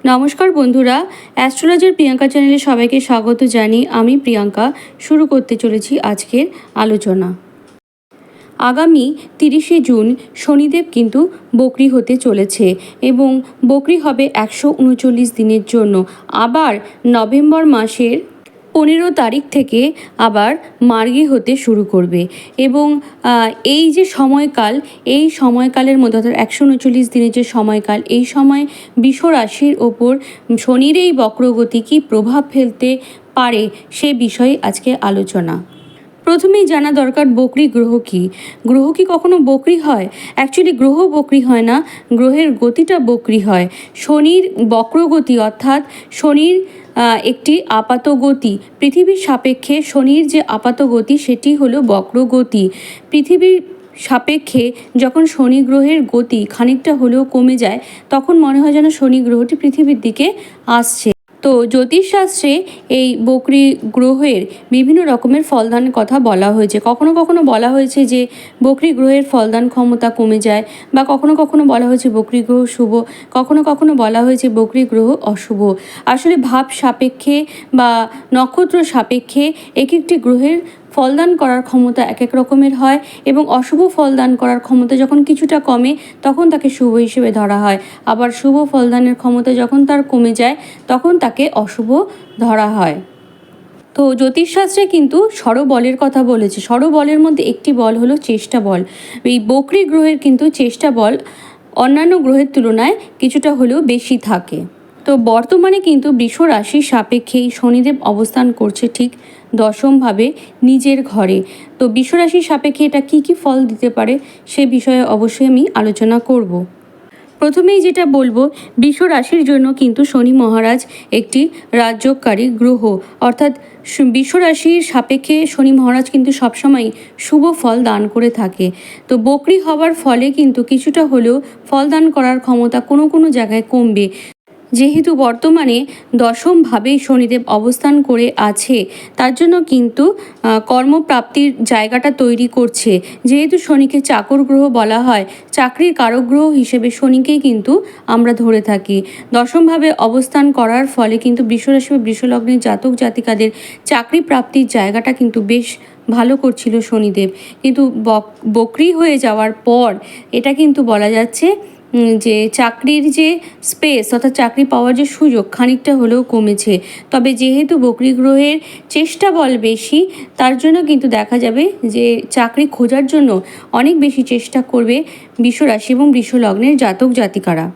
নমস্কার বন্ধুরা, অ্যাস্ট্রোলজার প্রিয়াঙ্কা চ্যানেলে সবাইকে স্বাগত জানিয়ে আমি প্রিয়াঙ্কা শুরু করতে চলেছি আজকের আলোচনা। আগামী 30শে জুন শনিদেব কিন্তু বকরি হতে চলেছে এবং বকরি হবে 139 দিনের জন্য। আবার নভেম্বর মাসের 15 তারিখ থেকে আবার মার্গী হতে শুরু করবে এবং এই যে সময়কাল, এই সময়কালের মধ্যে অর্থাৎ 139 দিনের যে সময়কাল, এই সময় বৃষ রাশির ওপর শনির এই বক্রগতি কী প্রভাব ফেলতে পারে সে বিষয়ে আজকে আলোচনা। প্রথমেই জানা দরকার বকরি গ্রহ কী। গ্রহ কি কখনো বকরি হয়? অ্যাকচুয়ালি গ্রহ বকরি হয় না, গ্রহের গতিটা বকরি হয়। শনির বক্রগতি অর্থাৎ শনির একটি আপাত গতি, পৃথিবীর সাপেক্ষে শনির যে আপাত গতি সেটি হলো বক্রগতি। পৃথিবীর সাপেক্ষে যখন শনি গ্রহের গতি খানিকটা হলেও কমে যায় তখন মনে হয় যেন শনি গ্রহটি পৃথিবীর দিকে আসছে। তো জ্যোতিষশাস্ত্রে এই বকরি গ্রহের বিভিন্ন রকমের ফলদানের কথা বলা হয়েছে। কখনো কখনো বলা হয়েছে যে বকরি গ্রহের ফলদান ক্ষমতা কমে যায়, বা কখনো কখনো বলা হয়েছে বকরি গ্রহ শুভ, কখনো কখনো বলা হয়েছে বকরি গ্রহ অশুভ। আসলে ভাব সাপেক্ষে বা নক্ষত্র সাপেক্ষে এক একটি গ্রহের ফলদান করার ক্ষমতা এক এক রকমের হয় এবং অশুভ ফলদান করার ক্ষমতা যখন কিছুটা কমে তখন তাকে শুভ হিসেবে ধরা হয়। আবার শুভ ফলদানের ক্ষমতা যখন তার কমে যায় তখন তাকে অশুভ ধরা হয়। তো জ্যোতিষশাস্ত্রে কিন্তু ষড়বলের কথা বলেছে। ষড়বলের মধ্যে একটি বল হলো চেষ্টা বল। এই বকরি গ্রহের কিন্তু চেষ্টা বল অন্যান্য গ্রহের তুলনায় কিছুটা হলেও বেশি থাকে। তো বর্তমানে কিন্তু বৃষ রাশির সাপেক্ষেই শনিদেব অবস্থান করছে ঠিক দশমভাবে নিজের ঘরে। তো বৃষ রাশির সাপেক্ষে এটা কী কী ফল দিতে পারে সে বিষয়ে অবশ্যই আমি আলোচনা করব। প্রথমেই যেটা বলবো, বৃষ রাশির জন্য কিন্তু শনি মহারাজ একটি রাজযোগকারী গ্রহ, অর্থাৎ বৃষ রাশির সাপেক্ষে শনি মহারাজ কিন্তু সবসময় শুভ ফল দান করে থাকে। তো বকরি হওয়ার ফলে কিন্তু কিছুটা হলেও ফল দান করার ক্ষমতা কোনো কোনো জায়গায় কমবে। যেহেতু বর্তমানে দশমভাবেই শনিদেব অবস্থান করে আছে তার জন্য কিন্তু কর্মপ্রাপ্তির জায়গাটা তৈরি করছে। যেহেতু শনিকে চাকর গ্রহ বলা হয়, চাকরির কারক গ্রহ হিসেবে শনিকেই কিন্তু আমরা ধরে থাকি। দশমভাবে অবস্থান করার ফলে কিন্তু বৃষরাশি বা বৃষলগ্নের জাতক জাতিকাদের চাকরি প্রাপ্তির জায়গাটা কিন্তু বেশ ভালো করছিল শনিদেব, কিন্তু বকরি হয়ে যাওয়ার পর এটা কিন্তু বলা যাচ্ছে যে চাকরির যে স্পেস অর্থাৎ চাকরি পাওয়ার যে সুযোগ খানিকটা হলেও কমেছে। তবে যেহেতু বকরি গ্রহের চেষ্টা বল বেশি, তার জন্য কিন্তু দেখা যাবে যে চাকরি খোঁজার জন্য অনেক বেশি চেষ্টা করবে বৃষ রাশি এবং বৃষ লগ্নের জাতক জাতিকারা।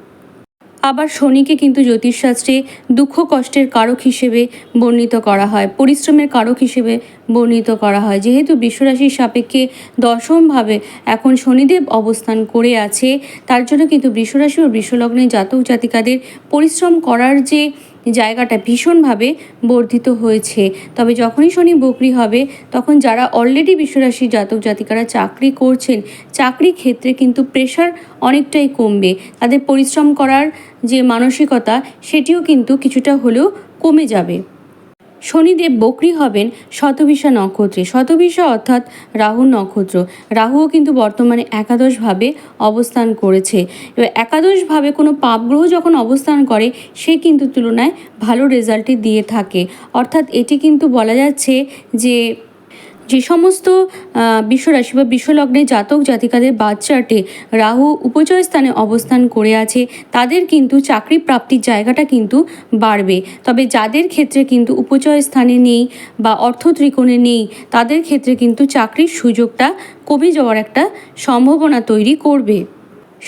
আবার শনিকে কিন্তু জ্যোতিষশাস্ত্রে দুঃখ কষ্টের কারক হিসেবে বর্ণিত করা হয়, পরিশ্রমের কারক হিসেবে বর্ণিত করা হয়। যেহেতু বৃষরাশির সাপেক্ষে দশমভাবে এখন শনিদেব অবস্থান করে আছে তার জন্য কিন্তু বৃষরাশি ও বৃষলগ্নের জাতক জাতিকাদের পরিশ্রম করার যে জায়গাটা ভীষণভাবে বর্ধিত হয়েছে। তবে যখনই শনি বকরি হবে তখন যারা অলরেডি বৃষরাশির জাতক জাতিকারা চাকরি করছেন, চাকরি ক্ষেত্রে কিন্তু প্রেশার অনেকটাই কমবে। তাদের পরিশ্রম করার যে মানসিকতা সেটিও কিন্তু কিছুটা হলেও কমে যাবে। শনিদেব বকরি হবেন শতভিষা নক্ষত্রে। শতভিষা অর্থাৎ রাহুর নক্ষত্র। রাহুও কিন্তু বর্তমানে একাদশভাবে অবস্থান করেছে। এবার একাদশভাবে কোনো পাপগ্রহ যখন অবস্থান করে সে কিন্তু তুলনায় ভালো রেজাল্টই দিয়ে থাকে। অর্থাৎ এটি কিন্তু বলা যাচ্ছে যে সমস্ত বৃষরাশি বা বৃষলগ্নে জাতক জাতিকাদের বার্থ চার্টে রাহু উপচয় স্থানে অবস্থান করে আছে তাদের কিন্তু চাকরি প্রাপ্তির জায়গাটা কিন্তু বাড়বে। তবে যাদের ক্ষেত্রে কিন্তু উপচয় স্থানে নেই বা অর্থ ত্রিকোণে নেই তাদের ক্ষেত্রে কিন্তু চাকরির সুযোগটা কমে যাওয়ার একটা সম্ভাবনা তৈরি করবে।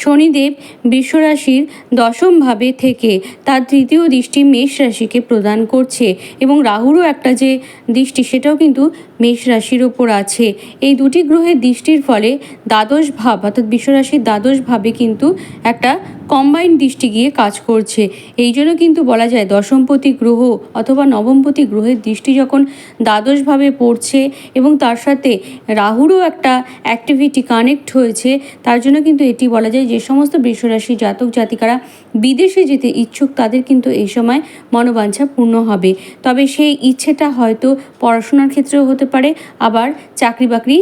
শনিদেব বৃষরাশির দশমভাবে থেকে তার তৃতীয় দৃষ্টি মেষ রাশিকে প্রদান করছে এবং রাহুরও একটা যে দৃষ্টি সেটাও কিন্তু মেষ রাশির ওপর আছে। এই দুটি গ্রহের দৃষ্টির ফলে দ্বাদশ ভাব অর্থাৎ বৃষরাশির দ্বাদশ ভাবে কিন্তু একটা কম্বাইন্ড দৃষ্টি গিয়ে কাজ করছে। এই জন্য কিন্তু বলা যায় দশমপতি গ্রহ অথবা নবমপতি গ্রহের দৃষ্টি যখন দ্বাদশভাবে পড়ছে এবং তার সাথে রাহুরও একটা অ্যাক্টিভিটি কানেক্ট হয়েছে, তার জন্য কিন্তু এটি বলা যায় যে সমস্ত বৃষরাশি জাতক জাতিকারা বিদেশে যেতে ইচ্ছুক তাদের কিন্তু এই সময় মনোবাঞ্ছা পূর্ণ হবে। তবে সেই ইচ্ছেটা হয়তো পড়াশোনার ক্ষেত্রেও হতে পারে, আবার চাকরি বাকরি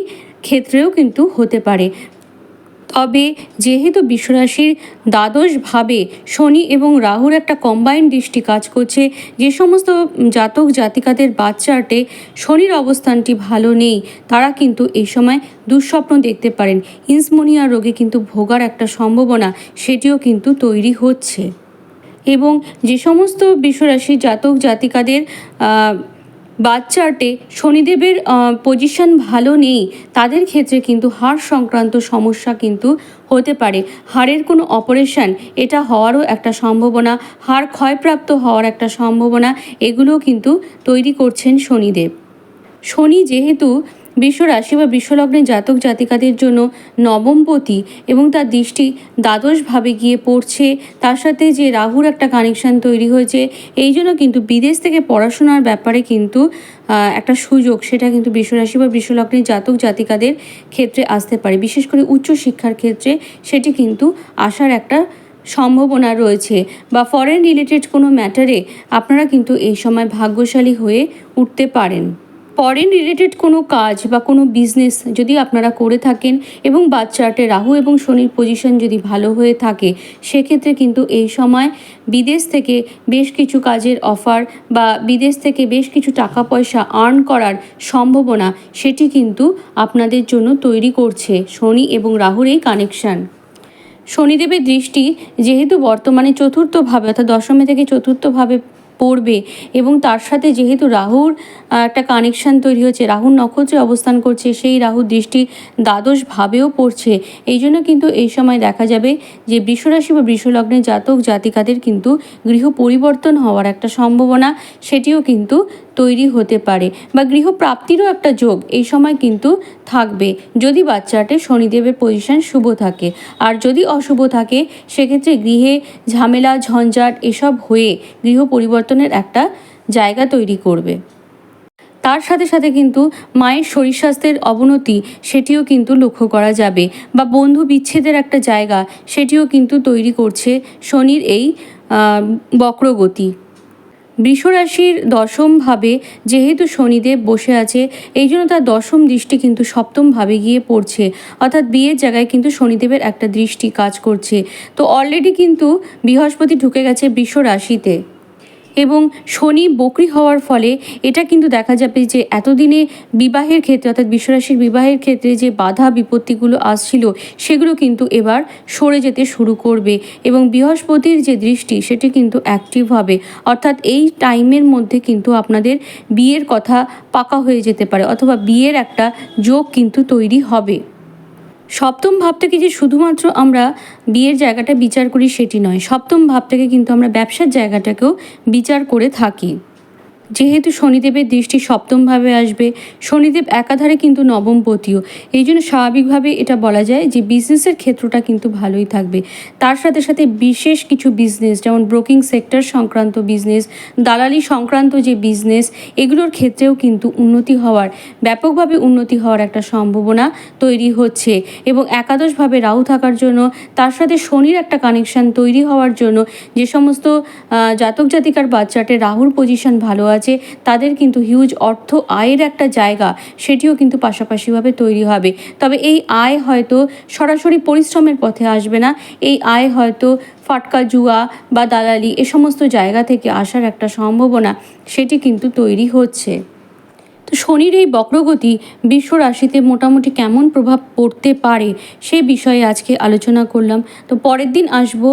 ক্ষেত্রেও কিন্তু হতে পারে। তবে যেহেতু বিশ্বরাশির দ্বাদশভাবে শনি এবং রাহুর একটা কম্বাইন্ড দৃষ্টি কাজ করছে, যে সমস্ত জাতক জাতিকাদের বার্থ চার্টে শনির অবস্থানটি ভালো নেই তারা কিন্তু এই সময় দুঃস্বপ্ন দেখতে পারেন। ইনসমনিয়া রোগে কিন্তু ভোগার একটা সম্ভাবনা সেটিও কিন্তু তৈরি হচ্ছে। এবং যে সমস্ত বিশ্বরাশির জাতক জাতিকাদের বার্থ চার্টে শনিদেবের পজিশন ভালো নেই তাদের ক্ষেত্রে কিন্তু হাড় সংক্রান্ত সমস্যা কিন্তু হতে পারে। হাড়ের কোনো অপারেশন এটা হওয়ারও একটা সম্ভাবনা, হাড় ক্ষয়প্রাপ্ত হওয়ার একটা সম্ভাবনা, এগুলোও কিন্তু তৈরি করছেন শনিদেব। শনি যেহেতু বিশ্বরাশি বা বিশ্বলগ্নের জাতক জাতিকাদের জন্য নবমপতি এবং তার দৃষ্টি দ্বাদশভাবে গিয়ে পড়ছে, তার সাথে যে রাহুর একটা কানেকশান তৈরি হয়েছে, এই জন্য কিন্তু বিদেশ থেকে পড়াশোনার ব্যাপারে কিন্তু একটা সুযোগ সেটা কিন্তু বিশ্বরাশি বা বিশ্বলগ্নের জাতক জাতিকাদের ক্ষেত্রে আসতে পারে। বিশেষ করে উচ্চশিক্ষার ক্ষেত্রে সেটি কিন্তু আসার একটা সম্ভাবনা রয়েছে। বা ফরেন রিলেটেড কোনো ম্যাটারে আপনারা কিন্তু এই সময় ভাগ্যশালী হয়ে উঠতে পারেন। ফরেন রিলেটেড কোনো কাজ বা কোনো বিজনেস যদি আপনারা করে থাকেন এবং বার্থ চার্টে রাহু এবং শনির পজিশন যদি ভালো হয়ে থাকে, সেক্ষেত্রে কিন্তু এই সময় বিদেশ থেকে বেশ কিছু কাজের অফার বা বিদেশ থেকে বেশ কিছু টাকা পয়সা আর্ন করার সম্ভাবনা সেটি কিন্তু আপনাদের জন্য তৈরি করছে শনি এবং রাহুর এই কানেকশান। শনিদেবের দৃষ্টি যেহেতু বর্তমানে চতুর্থভাবে অর্থাৎ দশমে থেকে চতুর্থভাবে পড়বে এবং তার সাথে যেহেতু রাহুর একটা কানেকশান তৈরি হচ্ছে, রাহুর নক্ষত্রে অবস্থান করছে, সেই রাহুর দৃষ্টি দ্বাদশভাবেও পড়ছে, এই জন্য কিন্তু এই সময় দেখা যাবে যে বৃষরাশি বা বৃষলগ্নের জাতক জাতিকাদের কিন্তু গৃহ পরিবর্তন হওয়ার একটা সম্ভাবনা সেটিও কিন্তু তৈরি হতে পারে বা গৃহপ্রাপ্তিরও একটা যোগ এই সময় কিন্তু থাকবে যদি বার্থ চার্টে শনিদেবের পজিশন শুভ থাকে। আর যদি অশুভ থাকে সেক্ষেত্রে গৃহে ঝামেলা ঝঞ্ঝাট এসব হয়ে গৃহ পরিবর্তনের একটা জায়গা তৈরি করবে। তার সাথে সাথে কিন্তু মায়ের শরীর স্বাস্থ্যের অবনতি সেটিও কিন্তু লক্ষ্য করা যাবে বা বন্ধু বিচ্ছেদের একটা জায়গা সেটিও কিন্তু তৈরি করছে শনির এই বক্রগতি। বৃষরাশির দশমভাবে যেহেতু শনিদেব বসে আছে, এই জন্য তার দশম দৃষ্টি কিন্তু সপ্তমভাবে গিয়ে পড়ছে, অর্থাৎ বিয়ের জায়গায় কিন্তু শনিদেবের একটা দৃষ্টি কাজ করছে। তো অলরেডি কিন্তু বৃহস্পতি ঢুকে গেছে বৃষরাশিতে এবং শনি বকরি হওয়ার ফলে এটা কিন্তু দেখা যাবে যে এতদিনে বিবাহের ক্ষেত্রে অর্থাৎ বৃষরাশির বিবাহের ক্ষেত্রে যে বাধা বিপত্তিগুলো আসছিল সেগুলো কিন্তু এবার সরে যেতে শুরু করবে এবং বৃহস্পতির যে দৃষ্টি সেটি কিন্তু অ্যাক্টিভ হবে, অর্থাৎ এই টাইমের মধ্যে কিন্তু আপনাদের বিয়ের কথা পাকা হয়ে যেতে পারে অথবা বিয়ের একটা যোগ কিন্তু তৈরি হবে। সপ্তম ভাব থেকে যে শুধুমাত্র আমরা বিয়ের জায়গাটা বিচার করি সেটি নয়, সপ্তম ভাব থেকে কিন্তু আমরা ব্যবসার জায়গাটাকেও বিচার করে থাকি। যেহেতু শনিদেবের দৃষ্টি সপ্তমভাবে আসবে, শনিদেব একাধারে কিন্তু নবমপতিও, এই জন্য স্বাভাবিকভাবে এটা বলা যায় যে বিজনেসের ক্ষেত্রটা কিন্তু ভালোই থাকবে। তার সাথে সাথে বিশেষ কিছু বিজনেস যেমন ব্রোকিং সেক্টর সংক্রান্ত বিজনেস, দালালি সংক্রান্ত যে বিজনেস, এগুলোর ক্ষেত্রেও কিন্তু উন্নতি হওয়ার ব্যাপকভাবে উন্নতি হওয়ার একটা সম্ভাবনা তৈরি হচ্ছে এবং একাদশভাবে রাহু থাকার জন্য তার সাথে শনির একটা কানেকশান তৈরি হওয়ার জন্য যে সমস্ত জাতক জাতিকার বার্থ চার্টে রাহুর পজিশন ভালো আছে তাদের কিন্তু হিউজ অর্থ আয়ের একটা জায়গা সেটিও কিন্তু পাশাপাশিভাবে তৈরি হবে। তবে এই আয় হয়তো সরাসরি পরিশ্রমের পথে আসবে না, এই আয় হয়তো ফাটকা জুয়া বা দালালি এ সমস্ত জায়গা থেকে আসার একটা সম্ভাবনা সেটি কিন্তু তৈরি হচ্ছে। তো শনির এই বক্রগতি বিশ্ব রাশিতে মোটামুটি কেমন প্রভাব পড়তে পারে সেই বিষয়ে আজকে আলোচনা করলাম। তো পরের দিন আসব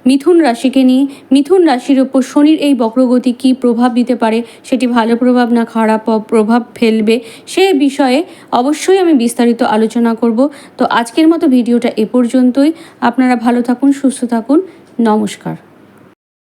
মিথুন রাশিকে নিয়ে। মিথুন রাশির ওপর শনির এই বক্রগতি কী প্রভাব দিতে পারে, সেটি ভালো প্রভাব না খারাপ প্রভাব ফেলবে সে বিষয়ে অবশ্যই আমি বিস্তারিত আলোচনা করব। তো আজকের মতো ভিডিওটা এ পর্যন্তই। আপনারা ভালো থাকুন, সুস্থ থাকুন, নমস্কার।